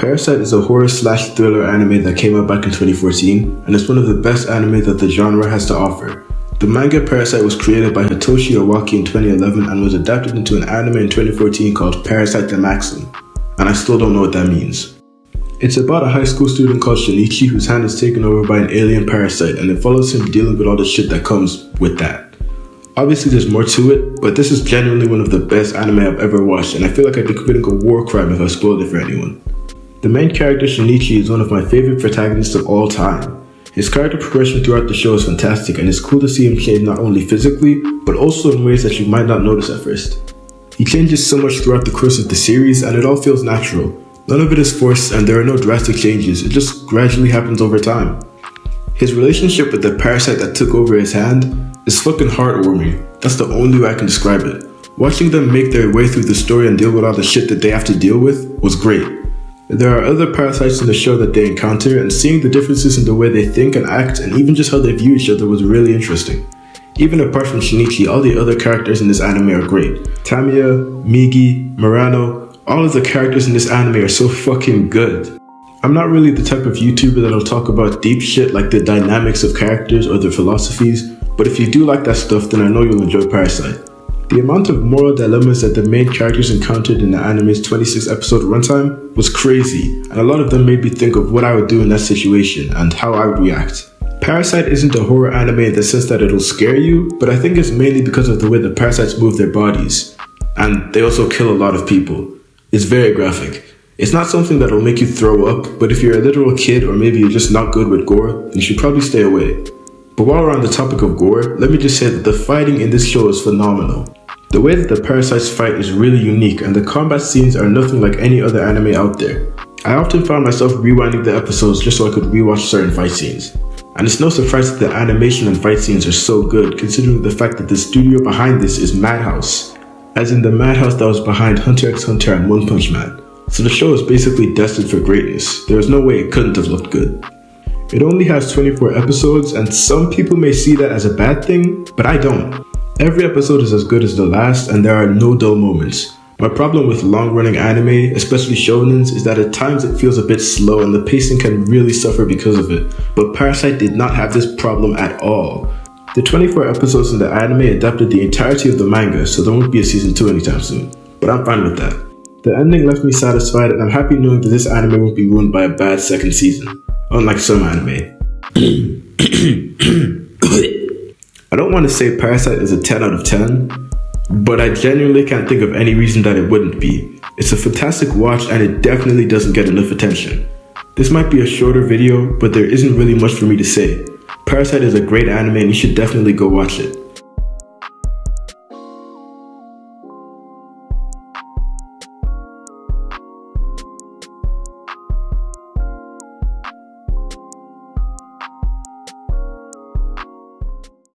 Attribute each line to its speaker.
Speaker 1: Parasite is a horror/thriller anime that came out back in 2014, and it's one of the best anime that the genre has to offer. The manga Parasite was created by Hitoshi Owaki in 2011 and was adapted into an anime in 2014 called Parasyte Is Amazing, and I still don't know what that means. It's about a high school student called Shinichi whose hand is taken over by an alien parasite, and it follows him dealing with all the shit that comes with that. Obviously there's more to it, but this is genuinely one of the best anime I've ever watched, and I feel like I'd be committing a war crime if I spoiled it for anyone. The main character Shinichi is one of my favorite protagonists of all time. His character progression throughout the show is fantastic, and it's cool to see him change not only physically, but also in ways that you might not notice at first. He changes so much throughout the course of the series, and it all feels natural. None of it is forced, and there are no drastic changes, it just gradually happens over time. His relationship with the parasite that took over his hand is fucking heartwarming. That's the only way I can describe it. Watching them make their way through the story and deal with all the shit that they have to deal with was great. There are other parasites in the show that they encounter, and seeing the differences in the way they think and act, and even just how they view each other was really interesting. Even apart from Shinichi, all the other characters in this anime are great. Tamiya, Migi, Murano, all of the characters in this anime are so fucking good. I'm not really the type of YouTuber that'll talk about deep shit like the dynamics of characters or their philosophies, but if you do like that stuff, then I know you'll enjoy Parasite. The amount of moral dilemmas that the main characters encountered in the anime's 26 episode runtime was crazy, and a lot of them made me think of what I would do in that situation and how I would react. Parasite isn't a horror anime in the sense that it'll scare you, but I think it's mainly because of the way the parasites move their bodies, and they also kill a lot of people. It's very graphic. It's not something that'll make you throw up, but if you're a literal kid or maybe you're just not good with gore, then you should probably stay away. But while we're on the topic of gore, let me just say that the fighting in this show is phenomenal. The way that the parasites fight is really unique, and the combat scenes are nothing like any other anime out there. I often found myself rewinding the episodes just so I could rewatch certain fight scenes. And it's no surprise that the animation and fight scenes are so good, considering the fact that the studio behind this is Madhouse, as in the Madhouse that was behind Hunter x Hunter and One Punch Man. So the show is basically destined for greatness. There is no way it couldn't have looked good. It only has 24 episodes, and some people may see that as a bad thing, but I don't. Every episode is as good as the last, and there are no dull moments. My problem with long-running anime, especially shonens, is that at times it feels a bit slow and the pacing can really suffer because of it, but Parasite did not have this problem at all. The 24 episodes in the anime adapted the entirety of the manga, so there won't be a season 2 anytime soon, but I'm fine with that. The ending left me satisfied, and I'm happy knowing that this anime won't be ruined by a bad second season, unlike some anime. I don't want to say Parasite is a 10 out of 10, but I genuinely can't think of any reason that it wouldn't be. It's a fantastic watch, and it definitely doesn't get enough attention. This might be a shorter video, but there isn't really much for me to say. Parasite is a great anime and you should definitely go watch it.